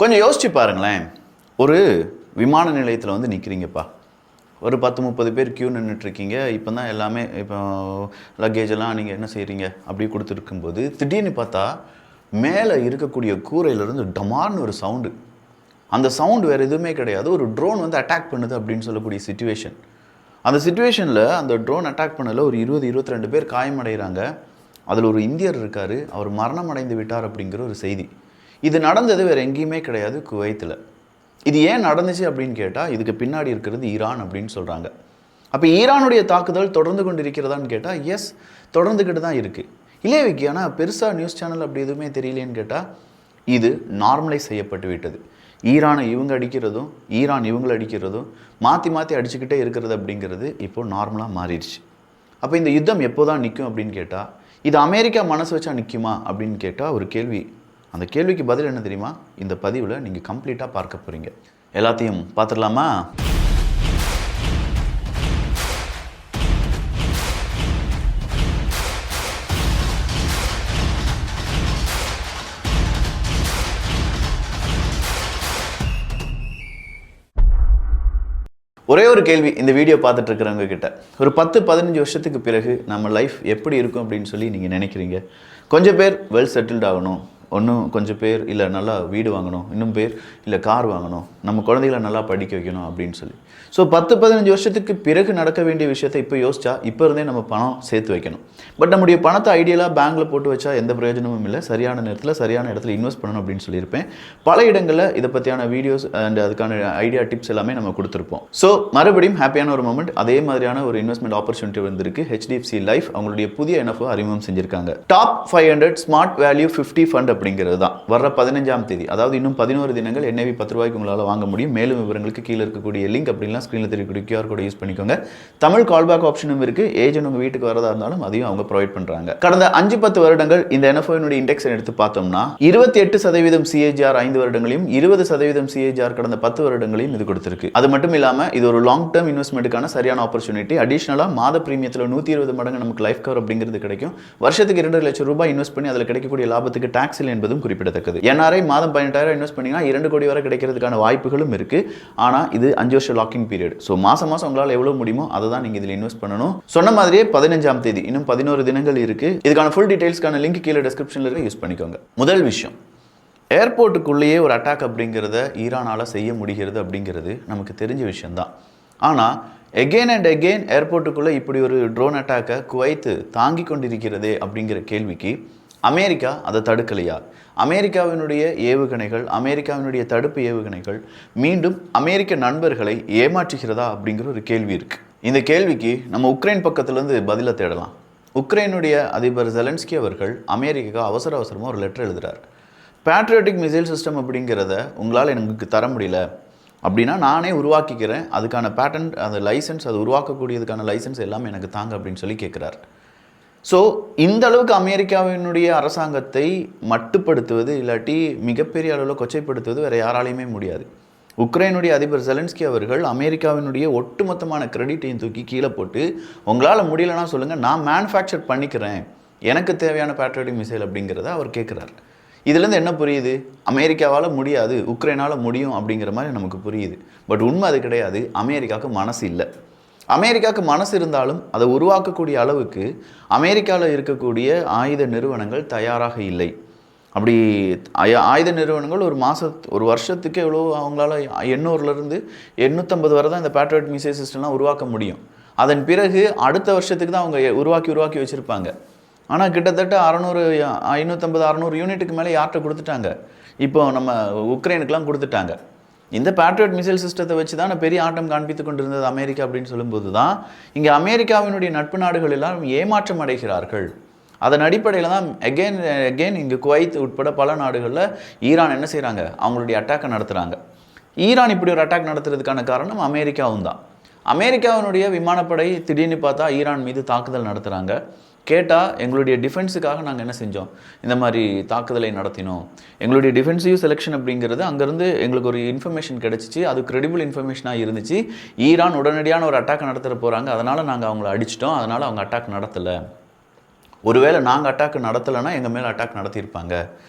கொஞ்சம் யோசிச்சு பாருங்களேன். ஒரு விமான நிலையத்தில் வந்து நிற்கிறீங்கப்பா. ஒரு 10-30 பேர் கியூ நின்றுட்டுருக்கீங்க. இப்போ தான் எல்லாமே இப்போ லக்கேஜ் எல்லாம் நீங்கள் என்ன செய்கிறீங்க அப்படி கொடுத்துருக்கும்போது திடீர்னு பார்த்தா மேலே இருக்கக்கூடிய கூரையிலேருந்து டமார்னு ஒரு சவுண்டு. அந்த சவுண்டு வேறு எதுவுமே கிடையாது. ஒரு ட்ரோன் வந்து அட்டாக் பண்ணுது அப்படின்னு சொல்லக்கூடிய சிச்சுவேஷன். அந்த சிச்சுவேஷனில் அந்த ட்ரோன் அட்டாக் பண்ணதில் ஒரு 20-22 பேர் காயமடைகிறாங்க. அதில் ஒரு இந்தியர் இருக்கார். அவர் மரணம் அடைந்து விட்டார் அப்படிங்கிற ஒரு செய்தி. இது நடந்தது வேறு எங்கேயுமே கிடையாது, குவைத்தில். இது ஏன் நடந்துச்சு அப்படின்னு கேட்டால் இதுக்கு பின்னாடி இருக்கிறது ஈரான் அப்படின்னு சொல்கிறாங்க. அப்போ ஈரானுடைய தாக்குதல் தொடர்ந்து கொண்டு இருக்கிறதான்னு கேட்டால் எஸ், தொடர்ந்துக்கிட்டு தான் இருக்குது. இல்லையே விக்கி, ஆனால் பெருசாக நியூஸ் சேனல் அப்படி எதுவுமே தெரியலேன்னு கேட்டால் இது நார்மலைஸ் செய்யப்பட்டு விட்டது. ஈரானை இவங்க அடிக்கிறதும் ஈரான் இவங்களை அடிக்கிறதும் மாற்றி மாற்றி அடிச்சுக்கிட்டே இருக்கிறது அப்படிங்கிறது இப்போது நார்மலாக மாறிடுச்சு. அப்போ இந்த யுத்தம் எப்போ தான் நிற்கும் அப்படின்னு கேட்டால், இது அமெரிக்கா மனசு வச்சா நிற்குமா அப்படின்னு கேட்டால் ஒரு கேள்வி. அந்த கேள்விக்கு பதில் என்ன தெரியுமா? இந்த பதிவில் நீங்கள் கம்ப்ளீட்டாக பார்க்க போகிறீங்க. எல்லாத்தையும் பார்த்துடலாமா? ஒரே ஒரு கேள்வி இந்த வீடியோ பார்த்துட்டு இருக்கிறவங்க கிட்ட, ஒரு 10-15 வருஷத்துக்கு பிறகு நம்ம லைஃப் எப்படி இருக்கும் அப்படின்னு சொல்லி நீங்கள் நினைக்கிறீங்க? கொஞ்சம் பேர் வெல் செட்டில்ட் ஆகணும், கொஞ்சம் பேர் இல்லை நல்லா வீடு வாங்கணும், இன்னும் பேர் இல்லை கார் வாங்கணும், நம்ம குழந்தைகளை நல்லா படிக்க வைக்கணும் அப்படின்னு சொல்லி. ஸோ 10-15 வருஷத்துக்கு பிறகு நடக்க வேண்டிய விஷயத்தை இப்போ யோசிச்சா இப்போ இருந்தே நம்ம பணம் சேர்த்து வைக்கணும். பட் நம்முடைய பணத்தை ஐடியலாக பேங்க்கில் போட்டு வச்சா எந்த பிரயோஜனமும் இல்லை. சரியான நேரத்தில் சரியான இடத்துல இன்வெஸ்ட் பண்ணணும் அப்படின்னு சொல்லியிருப்பேன். பல இடங்களில் இதை பற்றியான வீடியோஸ் அண்ட் அதுக்கான ஐடியா டிப்ஸ் எல்லாமே நம்ம கொடுத்துருப்போம். ஸோ மறுபடியும் ஹாப்பியான ஒரு மூமெண்ட், அதே மாதிரியான ஒரு இன்வெஸ்ட்மெண்ட் ஆப்பர்ச்சுனிட்டி வந்திருக்கு. HDFC லைஃப் அவங்களுடைய புதிய NFO அறிமுகம் செஞ்சிருக்காங்க. டாப் 500 ஸ்மார்ட் வேல்யூ 50 ஃபண்ட் அப்படிங்கிறது தான் வர்ற 15ஆம் தேதி, அதாவது இன்னும் 11 தினங்கள் NAV 10 ரூபாய்க்கு உங்களால் வாங்க முடியும். மேலும் விவரங்களுக்கு கீழே இருக்கக்கூடிய லிங்க் அப்படின்னா ஸ்க்ரீனில் தெரியக்கூடிய QR கோடை யூஸ் பண்ணிக்கோங்க. தமிழ் கால்பேக் ஆப்ஷனும் இருக்குது. ஏஜென்ட் உங்கள் வீட்டுக்கு வரதா இருந்தாலும் அதையும் அவங்க ப்ரொவைட் பண்ணுறாங்க. கடந்த 5-10 வருடங்கள் இந்த NFO-னுடைய இண்டெக்ஸ் எடுத்து பார்த்தோம்னா 28% CAGR 5 வருடங்களையும் 20% CAGR கடந்த 10 வருடங்களையும் இது கொடுத்துருக்கு. அது மட்டும் இல்லாமல் இது ஒரு லாங் டேர்ம் இன்வெஸ்ட்மெண்ட்டுக்கான சரியான ஆப்பர்ச்சுனிட்டி. அடிஷனலாக மாத பிரீமியத்தில் 120 மடங்கு நமக்கு லைஃப் கவர் அப்படிங்கிறது கிடைக்கும். வருஷத்துக்கு 2 லட்சம் ரூபாய் இன்வெஸ்ட் பண்ணி அதில் கிடைக்கக்கூடிய லாபத்துக்கு டாக்ஸ் இல்லை என்பதும் குறிப்பிடத்தக்கது. NRI மாதம் 18,000 இன்வெஸ்ட் பண்ணிங்கன்னா 2 கோடி வரை கிடைக்கிறதுக்கான வாய்ப்புகளும் இருக்குது. ஆனால் இது 5 வருஷம் லாக்கிங் பீரியட். ஸோ மாதம் உங்களால் எவ்வளோ முடியுமோ அதை தான் நீங்கள் இதில் இன்வெஸ்ட் பண்ணணும். சொன்ன மாதிரியே 15ஆம் தேதி இன்னும் 11 தினங்கள் இருக்குது. இதுக்கான ஃபுல் டீடைல்ஸ்க்கான லிங்க் கீழே டிஸ்கிரிப்ஷனில் இருக்க யூஸ் பண்ணிக்கோங்க. முதல் விஷயம், ஏர்போர்ட்டுக்குள்ளேயே ஒரு அட்டாக் அப்படிங்கிறத ஈரானால் செய்ய முடிகிறது அப்படிங்கிறது நமக்கு தெரிஞ்ச விஷயம்தான். ஆனால் எகெயின் அண்ட் எகெயின் ஏர்போர்ட்டுக்குள்ளே இப்படி ஒரு ட்ரோன் அட்டாக்கை குவைத்து தாங்கி கொண்டிருக்கிறதே அப்படிங்கிற கேள்விக்கு அமெரிக்கா அதை தடுக்கலையா? அமெரிக்காவினுடைய ஏவுகணைகள், அமெரிக்காவினுடைய தடுப்பு ஏவுகணைகள் மீண்டும் அமெரிக்க நண்பர்களை ஏமாற்றுகிறதா அப்படிங்கிற ஒரு கேள்வி இருக்குது. இந்த கேள்விக்கு நம்ம உக்ரைன் பக்கத்துலேருந்து பதிலை தேடலாம். உக்ரைனுடைய அதிபர் ஜெலன்ஸ்கி அவர்கள் அமெரிக்கா அவசரமாக ஒரு லெட்டர் எழுதுகிறார். பேட்ரியாட்டிக் மிசைல் சிஸ்டம் அப்படிங்கிறத உங்களால் எனக்கு தர முடியல அப்படின்னா நானே உருவாக்கிக்கிறேன், அதுக்கான பேட்டன்ட், அந்த லைசன்ஸ், அது உருவாக்கக்கூடியதுக்கான லைசன்ஸ் எல்லாமே எனக்கு தாங்க அப்படின்னு சொல்லி கேட்குறார். ஸோ இந்த அளவுக்கு அமெரிக்காவினுடைய அரசாங்கத்தை மட்டுப்படுத்துவது இல்லாட்டி மிகப்பெரிய அளவில் கொச்சைப்படுத்துவது வேறு யாராலையுமே முடியாது. உக்ரைனுடைய அதிபர் ஜெலன்ஸ்கி அவர்கள் அமெரிக்காவினுடைய ஒட்டுமொத்தமான கிரெடிட்டையும் தூக்கி கீழே போட்டு, உங்களால் முடியலன்னா சொல்லுங்கள், நான் மேனுஃபேக்சர் பண்ணிக்கிறேன், எனக்கு தேவையான பேட்ரியாட்டிக் மிசைல் அப்படிங்கிறத அவர் கேட்குறார். இதுலேருந்து என்ன புரியுது? அமெரிக்காவால் முடியாது, உக்ரைனால் முடியும் அப்படிங்கிற மாதிரி நமக்கு புரியுது. பட் உண்மை அது கிடையாது. அமெரிக்காவுக்கு மனசு இல்லை. அமெரிக்காவுக்கு மனசு இருந்தாலும் அதை உருவாக்கக்கூடிய அளவுக்கு அமெரிக்காவில் இருக்கக்கூடிய ஆயுத நிறுவனங்கள் தயாராக இல்லை. அப்படி ஆயுத நிறுவனங்கள் ஒரு வருஷத்துக்கு எவ்வளோ அவங்களால 800லேருந்து 850 வரை தான் இந்த பேட்ரியாட் மிசைல் சிஸ்டம்லாம் உருவாக்க முடியும். அதன் பிறகு அடுத்த வருஷத்துக்கு தான் அவங்க உருவாக்கி வச்சுருப்பாங்க. ஆனால் கிட்டத்தட்ட 550-600 யூனிட்டுக்கு மேலே யார்கிட்ட கொடுத்துட்டாங்க? இப்போ நம்ம உக்ரைனுக்கெலாம் கொடுத்துட்டாங்க. இந்த பேட்ரியாட் மிசைல் சிஸ்டத்தை வச்சு தான் பெரிய ஆட்டம் காண்பித்து கொண்டிருந்தது அமெரிக்கா அப்படின்னு சொல்லும்போது தான் இங்கே அமெரிக்காவினுடைய நட்பு நாடுகள் எல்லாம் ஏமாற்றம் அடைகிறார்கள். அதன் அடிப்படையில் தான் எகெயின் இங்கே குவைத் உட்பட பல நாடுகளில் ஈரான் என்ன செய்கிறாங்க? அவங்களுடைய அட்டாக்கை நடத்துகிறாங்க. ஈரான் இப்படி ஒரு அட்டாக் நடத்துறதுக்கான காரணம் அமெரிக்காவும் தான். அமெரிக்காவினுடைய விமானப்படை திடீர்னு பார்த்தா ஈரான் மீது தாக்குதல் நடத்துகிறாங்க. கேட்டால் எங்களுடைய டிஃபென்ஸுக்காக நாங்கள் என்ன செஞ்சோம், இந்த மாதிரி தாக்குதலை நடத்தினோம். எங்களுடைய டிஃபென்சிவ் செலெக்ஷன் அப்படிங்கிறது அங்கேருந்து எங்களுக்கு ஒரு இன்ஃபர்மேஷன் கிடச்சிச்சு, அது கிரெடிபிள் இன்ஃபர்மேஷனாக இருந்துச்சு. ஈரான் உடனடியான ஒரு அட்டாக் நடத்துகிற போகிறாங்க, அதனால் நாங்கள் அவங்கள அடிச்சிட்டோம், அதனால் அவங்க அட்டாக் நடத்தலை. ஒருவேளை நாங்கள் அட்டாக் நடத்தலைன்னா எங்கள் மேலே அட்டாக் நடத்தியிருப்பாங்க.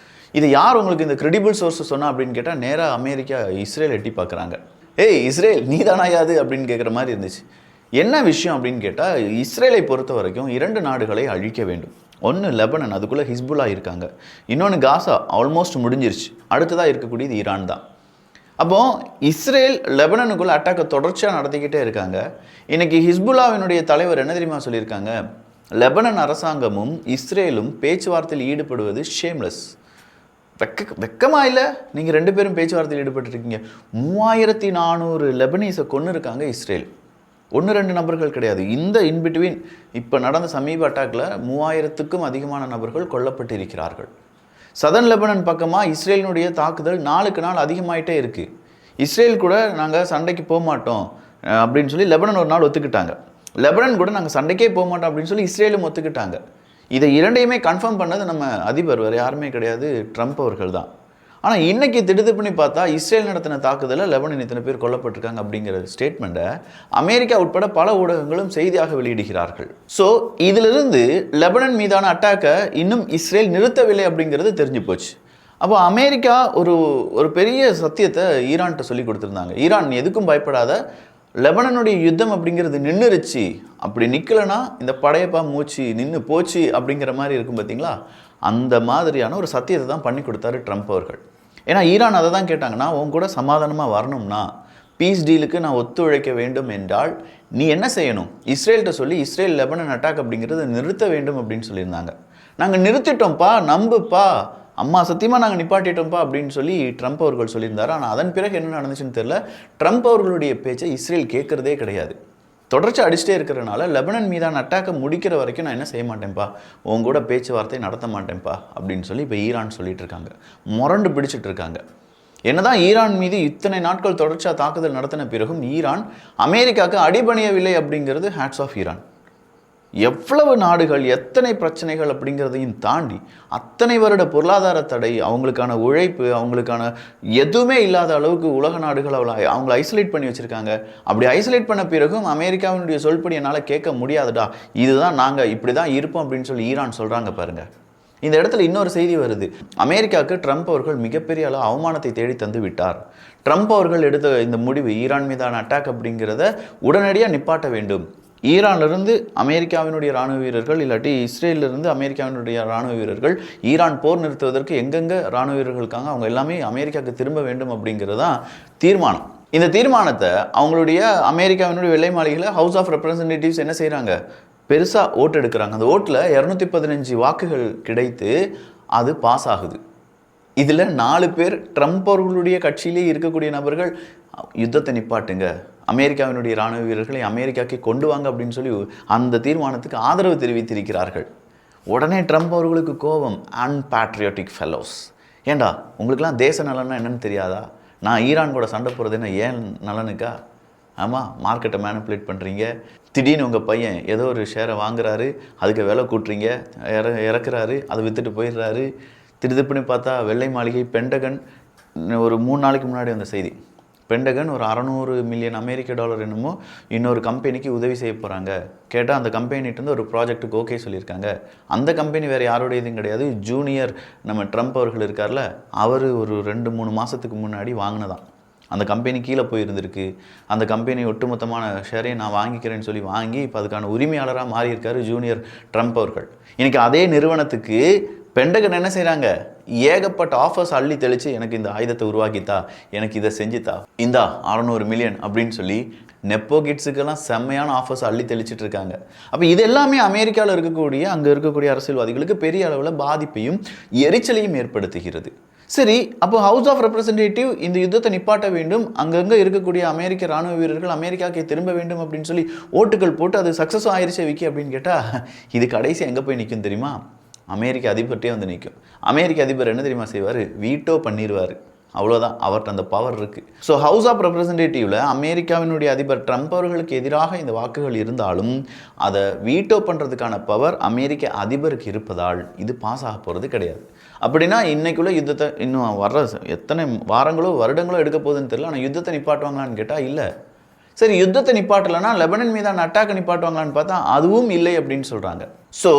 இது யார் உங்களுக்கு இந்த கிரெடிபிள் சோர்ஸ் சொன்னா அப்படின்னு கேட்டால் நேராக அமெரிக்கா இஸ்ரேல் எட்டி பார்க்குறாங்க. ஏய் இஸ்ரேல் நீ தானாயாது அப்படின்னு கேட்குற மாதிரி இருந்துச்சு. என்ன விஷயம் அப்படின்னு கேட்டால், இஸ்ரேலை பொறுத்த வரைக்கும் 2 நாடுகளை அழிக்க வேண்டும். ஒன்று லெபனன், அதுக்குள்ளே ஹிஸ்புல்லா இருக்காங்க. இன்னொன்று காசா, ஆல்மோஸ்ட் முடிஞ்சிருச்சு. அடுத்ததாக இருக்கக்கூடியது ஈரான் தான். அப்போது இஸ்ரேல் லெபனனுக்குள்ளே அட்டாக்கை தொடர்ச்சியாக நடத்திக்கிட்டே இருக்காங்க. இன்றைக்கி ஹிஸ்புல்லாவினுடைய தலைவர் என்ன தெரியுமா சொல்லியிருக்காங்க, லெபனன் அரசாங்கமும் இஸ்ரேலும் பேச்சுவார்த்தையில் ஈடுபடுவது ஷேம்லெஸ். வெக்கமா இல்லை? நீங்கள் 2 பேரும் பேச்சுவார்த்தையில் ஈடுபட்டுருக்கீங்க. 3400 லெபனீஸை கொன்று இருக்காங்க இஸ்ரேல். 1-2 நபர்கள் கிடையாது. இந்த இன்பிட்வீன் இப்போ நடந்த சமீப அட்டாக்ல 3000க்கும் அதிகமான நபர்கள் கொல்லப்பட்டு இருக்கிறார்கள். சதன் லெபனன் பக்கமாக இஸ்ரேலினுடைய தாக்குதல் நாளுக்கு நாள் அதிகமாயிட்டே இருக்குது. இஸ்ரேல் கூட நாங்கள் சண்டைக்கு போக மாட்டோம் அப்படின்னு சொல்லி லெபனன் ஒரு நாள் ஒத்துக்கிட்டாங்க. லெபனன் கூட நாங்கள் சண்டைக்கே போக மாட்டோம் அப்படின்னு சொல்லி இஸ்ரேலும் ஒத்துக்கிட்டாங்க. இதை 2ஐயுமே கன்ஃபார்ம் பண்ணது நம்ம அதிபர், வேறு யாருமே கிடையாது, ட்ரம்ப் அவர்கள் தான். ஆனால் இன்றைக்கி திடுதிப்புன்னு பார்த்தா இஸ்ரேல் நடத்தின தாக்குதலில் லெபனன் இத்தனை பேர் கொல்லப்பட்டிருக்காங்க அப்படிங்கிற ஸ்டேட்மெண்ட்டை அமெரிக்கா உட்பட பல ஊடகங்களும் செய்தியாக வெளியிடுகிறார்கள். ஸோ இதிலிருந்து லெபனன் மீதான அட்டாக்கை இன்னும் இஸ்ரேல் நிறுத்தவில்லை அப்படிங்கிறது தெரிஞ்சு போச்சு. அப்போ அமெரிக்கா ஒரு பெரிய சத்தியத்தை ஈரான்கிட்ட சொல்லி கொடுத்துருந்தாங்க. ஈரான் எதுக்கும் பயப்படாத, லெபனனுடைய யுத்தம் அப்படிங்கிறது நின்றுருச்சு, அப்படி நிற்கலைன்னா இந்த படையப்பா மூச்சு நின்று போச்சு அப்படிங்கிற மாதிரி இருக்கும் பார்த்தீங்களா, அந்த மாதிரியான ஒரு சத்தியத்தை தான் பண்ணி கொடுத்தாரு ட்ரம்ப் அவர்கள். ஏன்னா ஈரான் அதை தான் கேட்டாங்க, நான் உன் கூட சமாதானமாக வரணும்னா, பீஸ் டீலுக்கு நான் ஒத்துழைக்க வேண்டும் என்றால் நீ என்ன செய்யணும், இஸ்ரேல்கிட்ட சொல்லி இஸ்ரேல் லெபனன் அட்டாக் அப்படிங்கிறது நிறுத்த வேண்டும் அப்படின்னு சொல்லியிருந்தாங்க. நாங்கள் நிறுத்திட்டோம்ப்பா, நம்புப்பா, அம்மா சத்தியமாக நாங்கள் நிப்பாட்டிட்டோம்ப்பா அப்படின்னு சொல்லி ட்ரம்ப் அவர்கள் சொல்லியிருந்தாரு. ஆனால் அதன் பிறகு என்ன நடந்துச்சுன்னு தெரியல. ட்ரம்ப் அவர்களுடைய பேச்சை இஸ்ரேல் கேட்குறதே கிடையாது. தொடர்ச்சி அடிச்சுட்டே இருக்கிறனால லெபனன் மீதான அட்டாக்கை முடிக்கிற வரைக்கும் நான் என்ன செய்ய மாட்டேன்ப்பா, உங்க கூட பேச்சுவார்த்தை நடத்த மாட்டேன்ப்பா அப்படின்னு சொல்லி இப்போ ஈரான் சொல்லிட்டு இருக்காங்க. முரண்டு பிடிச்சிட்டு இருக்காங்க. என்னதான் ஈரான் மீது இத்தனை நாட்கள் தொடர்ச்சியாக தாக்குதல் நடத்தின பிறகும் ஈரான் அமெரிக்காவுக்கு அடிபணியவில்லை அப்படிங்கிறது ஹேட்ஸ் ஆஃப் ஈரான். எவ்வளவு நாடுகள், எத்தனை பிரச்சனைகள் அப்படிங்கிறதையும் தாண்டி அத்தனை வருட பொருளாதார தடை, அவங்களுக்கான உழைப்பு, அவங்களுக்கான எதுவுமே இல்லாத அளவுக்கு உலக நாடுகள் அவங்கள ஐசோலேட் பண்ணி வச்சுருக்காங்க. அப்படி ஐசோலேட் பண்ண பிறகும் அமெரிக்காவினுடைய சொல்படி என்னால் கேட்க முடியாதுடா, இதுதான் நாங்கள் இப்படி தான் இருப்போம் அப்படின்னு சொல்லி ஈரான் சொல்கிறாங்க பாருங்கள். இந்த இடத்துல இன்னொரு செய்தி வருது. அமெரிக்காவுக்கு ட்ரம்ப் அவர்கள் மிகப்பெரிய அளவு அவமானத்தை தேடி தந்து விட்டார். ட்ரம்ப் அவர்கள் எடுத்த இந்த முடிவு, ஈரான் மீதான அட்டாக் அப்படிங்கிறத உடனடியாக நிப்பாட்ட வேண்டும். ஈரானிலிருந்து அமெரிக்காவினுடைய இராணுவ வீரர்கள், இல்லாட்டி இஸ்ரேலிருந்து அமெரிக்காவினுடைய இராணுவ வீரர்கள் ஈரான் போர் நிறுத்துவதற்கு எங்கெங்கே இராணுவ வீரர்கள் இருக்காங்க அவங்க எல்லாமே அமெரிக்காவுக்கு திரும்ப வேண்டும் அப்படிங்கிறது தான் தீர்மானம். இந்த தீர்மானத்தை அவங்களுடைய அமெரிக்காவினுடைய வெள்ளை மாளிகையில் ஹவுஸ் ஆஃப் ரெப்ரசன்டேட்டிவ்ஸ் என்ன செய்கிறாங்க, பெருசாக ஓட்டு எடுக்கிறாங்க. அந்த ஓட்டில் 215 வாக்குகள் கிடைத்து அது பாஸ் ஆகுது. இதில் 4 பேர் ட்ரம்ப் அவர்களுடைய கட்சியிலே இருக்கக்கூடிய நபர்கள் யுத்தத்தை நிப்பாட்டுங்க, அமெரிக்காவினுடைய இராணுவ வீரர்களை அமெரிக்காவுக்கு கொண்டு வாங்க அப்படின்னு சொல்லி அந்த தீர்மானத்துக்கு ஆதரவு தெரிவித்திருக்கிறார்கள். உடனே ட்ரம்ப் அவர்களுக்கு கோபம், அன்பேட்ரியாட்டிக் ஃபெலோஸ், ஏண்டா உங்களுக்கெல்லாம் தேச நலன்னா என்னன்னு தெரியாதா, நான் ஈரான் கூட சண்டை போகிறது என்ன ஏன் நலனுக்கா, ஆமாம் மார்க்கெட்டை மேனிப்புலேட் பண்ணுறீங்க, திடீர்னு உங்கள் பையன் ஏதோ ஒரு ஷேரை வாங்குறாரு, அதுக்கு விலை கூட்டுறீங்க, இறக்குறாரு, அதை விற்றுட்டு போயிடுறாரு. திருதுப்புன்னு பார்த்தா வெள்ளை மாளிகை, பென்டகன், ஒரு 3 நாளைக்கு முன்னாடி வந்த செய்தி, பென்டகன் ஒரு $600 மில்லியன் அமெரிக்க டாலர் என்னமோ இன்னொரு கம்பெனிக்கு உதவி செய்ய போகிறாங்க. கேட்டால் அந்த கம்பெனிட்டு ஒரு ப்ராஜெக்ட்டுக்கு ஓகே சொல்லியிருக்காங்க. அந்த கம்பெனி வேறு யாரோடைய இதுவும் கிடையாது, ஜூனியர் நம்ம ட்ரம்ப் அவர்கள் இருக்கார்ல, அவர் ஒரு 2-3 மாதத்துக்கு முன்னாடி வாங்கினதான். அந்த கம்பெனி கீழே போயிருந்திருக்கு. அந்த கம்பெனி ஒட்டுமொத்தமான ஷேரையை நான் வாங்கிக்கிறேன்னு சொல்லி வாங்கி இப்போ அதுக்கான உரிமையாளராக மாறியிருக்காரு ஜூனியர் ட்ரம்ப் அவர்கள். இன்றைக்கி அதே நிறுவனத்துக்கு பென்டகன் என்ன செய்கிறாங்க, ஏகப்பட்ட ஆஃபர்ஸ் அள்ளி தெளித்து எனக்கு இந்த ஆயுதத்தை உருவாக்கித்தா, எனக்கு இதை செஞ்சுத்தா, இந்தா 600 மில்லியன் அப்படின்னு சொல்லி நெப்போ கிட்ஸுக்கெல்லாம் செம்மையான ஆஃபர்ஸ் அள்ளி தெளிச்சிட்டு இருக்காங்க. அப்போ இது எல்லாமே அமெரிக்காவில் இருக்கக்கூடிய அங்கே இருக்கக்கூடிய அரசியல்வாதிகளுக்கு பெரிய அளவில் பாதிப்பையும் எரிச்சலையும் ஏற்படுத்துகிறது. சரி, அப்போ ஹவுஸ் ஆஃப் ரெப்ரசன்டேட்டிவ் இந்த யுத்தத்தை நிப்பாட்ட வேண்டும், அங்கங்கே இருக்கக்கூடிய அமெரிக்க இராணுவ வீரர்கள் அமெரிக்காவுக்கு திரும்ப வேண்டும் அப்படின்னு சொல்லி ஓட்டுகள் போட்டு அது சக்ஸஸும் ஆயிடுச்சு விக்கி அப்படின்னு கேட்டால், இது கடைசி எங்கே போய் நிற்கும் தெரியுமா, அமெரிக்க அதிபர்கிட்டே வந்து நிற்கும். அமெரிக்க அதிபர் என்ன தெரியுமா செய்வார், வீட்டோ பண்ணிடுவார். அவ்வளோதான், அவர்கிட்ட அந்த பவர் இருக்குது. ஸோ ஹவுஸ் ஆஃப் ரெப்ரசன்டேட்டிவில் அமெரிக்காவினுடைய அதிபர் ட்ரம்ப் அவர்களுக்கு எதிராக இந்த வாக்குகள் இருந்தாலும் அதை வீட்டோ பண்ணுறதுக்கான பவர் அமெரிக்க அதிபருக்கு இருப்பதால் இது பாஸ் ஆக போகிறது கிடையாது. அப்படின்னா இன்னைக்குள்ள யுத்தத்தை இன்னும் வர்ற எத்தனை வாரங்களோ வருடங்களோ எடுக்க போகுதுன்னு தெரியல. ஆனால் யுத்தத்தை நிப்பாட்டுவாங்களான்னு கேட்டால் இல்லை. சரி, யுத்தத்தை நிப்பாட்டலைன்னா லெபனன் மீதான அட்டாக்கை நிப்பாட்டுவாங்களான்னு பார்த்தா அதுவும் இல்லை அப்படின்னு சொல்கிறாங்க. ஸோ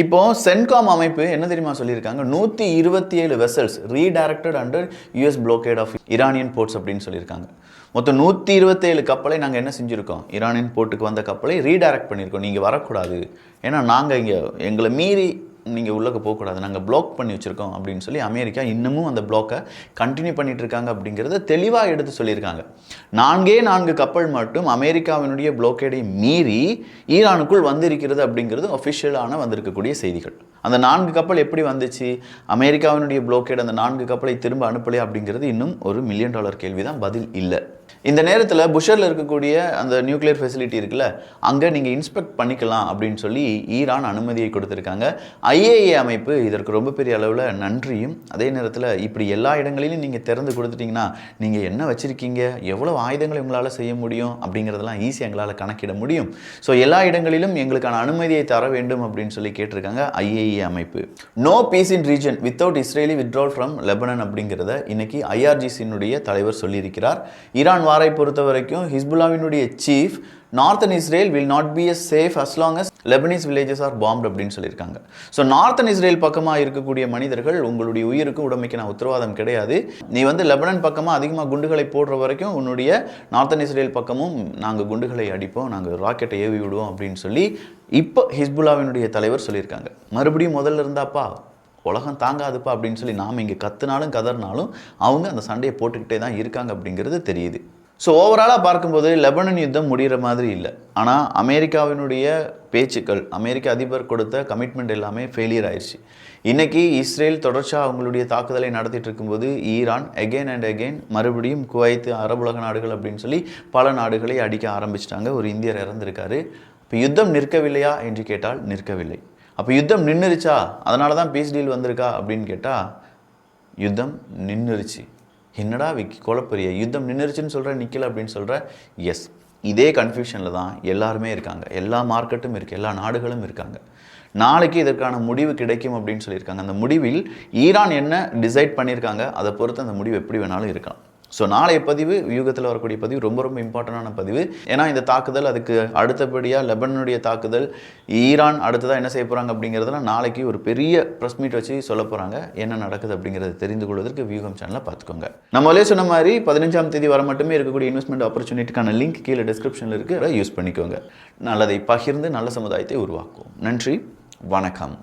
இப்போ சென்காம் அமைப்பு என்ன தெரியுமா சொல்லியிருக்காங்க, 127 vessels redirected under US blockade of Iranian ports அப்படின்னு சொல்லியிருக்காங்க. மொத்தம் 127 கப்பலை நாங்கள் என்ன செஞ்சுருக்கோம், ஈரானியன் போர்ட்டுக்கு வந்த கப்பலை ரீடைரக்ட் பண்ணியிருக்கோம். நீங்கள் வரக்கூடாது, ஏன்னா நாங்கள் இங்கே எங்களை மீறி நீங்கள் உள்ளே போகக்கூடாது, நாங்கள் பிளாக் பண்ணி வச்சுருக்கோம் அப்படின்னு சொல்லி அமெரிக்கா இன்னமும் அந்த பிளாக்கை கண்டினியூ பண்ணிட்டு இருக்காங்க அப்படிங்கிறத தெளிவாக எடுத்து சொல்லியிருக்காங்க. 4 கப்பல் மட்டும் அமெரிக்காவினுடைய பிளாக்கேடை மீறி ஈரானுக்குள் வந்திருக்கிறது அப்படிங்கிறது ஒஃபிஷியலான வந்திருக்கக்கூடிய செய்திகள். அந்த 4 கப்பல் எப்படி வந்துச்சு, அமெரிக்காவினுடைய பிளாக்கேட் அந்த 4 கப்பலை திரும்ப அனுப்பலையா அப்படிங்கிறது இன்னும் ஒரு $1 மில்லியன் கேள்வி தான், பதில் இல்லை. இந்த நேரத்தில் புஷரில் இருக்கக்கூடிய அந்த நியூக்ளியர் ஃபெசிலிட்டி இருக்குல்ல, அங்கே நீங்கள் இன்ஸ்பெக்ட் பண்ணிக்கலாம் அப்படின்னு சொல்லி ஈரான் அனுமதியை கொடுத்துருக்காங்க. IAEA அமைப்பு இதற்கு ரொம்ப பெரிய அளவில் நன்றியும், அதே நேரத்தில் இப்படி எல்லா இடங்களிலும் நீங்கள் திறந்து கொடுத்துட்டிங்கன்னா நீங்கள் என்ன வச்சுருக்கீங்க, எவ்வளோ ஆயுதங்களை உங்களால் செய்ய முடியும் அப்படிங்கிறதெல்லாம் ஈஸியாக எங்களால் கணக்கிட முடியும். ஸோ எல்லா இடங்களிலும் எங்களுக்கான அனுமதியை தர வேண்டும் அப்படின்னு சொல்லி கேட்டிருக்காங்க IAEA அமைப்பு. No peace in region without Israeli withdraw from Lebanon அப்படிங்கிறத இன்னைக்கு IRGC-னுடைய தலைவர் சொல்லியிருக்கிறார். ஈரான் வாரை பொறுத்த வரைக்கும் ஹிஸ்புல்லாவினுடைய chief northern Israel will not be a safe as long as Lebanese villages are bombed அப்படின்னு சொல்லியிருக்காங்க. ஸோ நார்த்தன் இஸ்ரேல் பக்கமாக இருக்கக்கூடிய மனிதர்கள், உங்களுடைய உயிருக்கு உடமைக்கு நான் உத்தரவாதம் கிடையாது, நீ லெபனன் பக்கமாக அதிகமாக குண்டுகளை போடுற வரைக்கும் உன்னுடைய நார்த்தன் இஸ்ரேல் பக்கமும் நாங்கள் குண்டுகளை அடிப்போம், நாங்கள் ராக்கெட்டை ஏவி விடுவோம் அப்படின்னு சொல்லி இப்போ ஹிஸ்புல்லாவினுடைய தலைவர் சொல்லியிருக்காங்க. மறுபடியும் முதல்ல இருந்தாப்பா உலகம் தாங்காதுப்பா அப்படின்னு சொல்லி நாம் இங்கே கத்துனாலும் கதறினாலும் அவங்க அந்த சண்டையை போட்டுக்கிட்டே தான் இருக்காங்க அப்படிங்கிறது தெரியுது. ஸோ ஓவராலாக பார்க்கும்போது லெபனன் யுத்தம் முடிகிற மாதிரி இல்லை. ஆனால் அமெரிக்காவினுடைய பேச்சுக்கள், அமெரிக்க அதிபர் கொடுத்த கமிட்மெண்ட் எல்லாமே ஃபெயிலியர் ஆயிடுச்சு. இன்றைக்கி இஸ்ரேல் தொடர்ச்சியாக அவங்களுடைய தாக்குதலை நடத்திட்டு இருக்கும்போது ஈரான் அகெயின் அண்ட் அகெயின் மறுபடியும் குவைத், அரபுலக நாடுகள் அப்படின்னு சொல்லி பல நாடுகளை அடிக்க ஆரம்பிச்சிட்டாங்க. ஒரு இந்தியர் இறந்திருக்காரு. இப்போ யுத்தம் நிற்கவில்லையா என்று கேட்டால் நிற்கவில்லை. அப்போ யுத்தம் நின்றுருச்சா, அதனால தான் பீஸ் டீல் வந்திருக்கா அப்படின்னு கேட்டால் யுத்தம் நின்றுருச்சு. என்னடா விக்கி குழப்பறிய, யுத்தம் நின்றுருச்சுன்னு சொல்கிற, நிற்கலை அப்படின்னு சொல்கிற. எஸ், இதே கன்ஃபியூஷனில் தான் எல்லாருமே இருக்காங்க. எல்லா மார்க்கெட்டும் இருக்குது, எல்லா நாடுகளும் இருக்காங்க. நாளைக்கு இதற்கான முடிவு கிடைக்கும் அப்படின்னு சொல்லியிருக்காங்க. அந்த முடிவில் ஈரான் என்ன டிசைட் பண்ணியிருக்காங்க அதை பொறுத்து அந்த முடிவு எப்படி வேணாலும் இருக்கலாம். ஸோ நாளைய பதிவு, வியூகத்தில் வரக்கூடிய பதிவு ரொம்ப ரொம்ப இம்பார்ட்டண்டான பதிவு. ஏன்னா இந்த தாக்குதல், அதுக்கு அடுத்தபடியாக லெபனனுடைய தாக்குதல், ஈரான் அடுத்ததாக என்ன செய்ய போகிறாங்க அப்படிங்கிறதெல்லாம் நாளைக்கு ஒரு பெரிய ப்ரெஸ் மீட் வச்சு சொல்ல போகிறாங்க. என்ன நடக்குது அப்படிங்கிறத தெரிந்து கொள்வதற்கு வியூகம் சேனலை பார்த்துக்கோங்க. நம்மளே சொன்ன மாதிரி 15ஆம் தேதி வர மட்டுமே இருக்கக்கூடிய இன்வெஸ்ட்மெண்ட் ஆப்பர்ச்சுனிட்டிக்கான லிங்க் கீழே டிஸ்கிரிப்ஷனில் இருக்குது, அதை யூஸ் பண்ணிக்கோங்க. நல்லதை பகிர்ந்து நல்ல சமுதாயத்தை உருவாக்குவோம். நன்றி, வணக்கம்.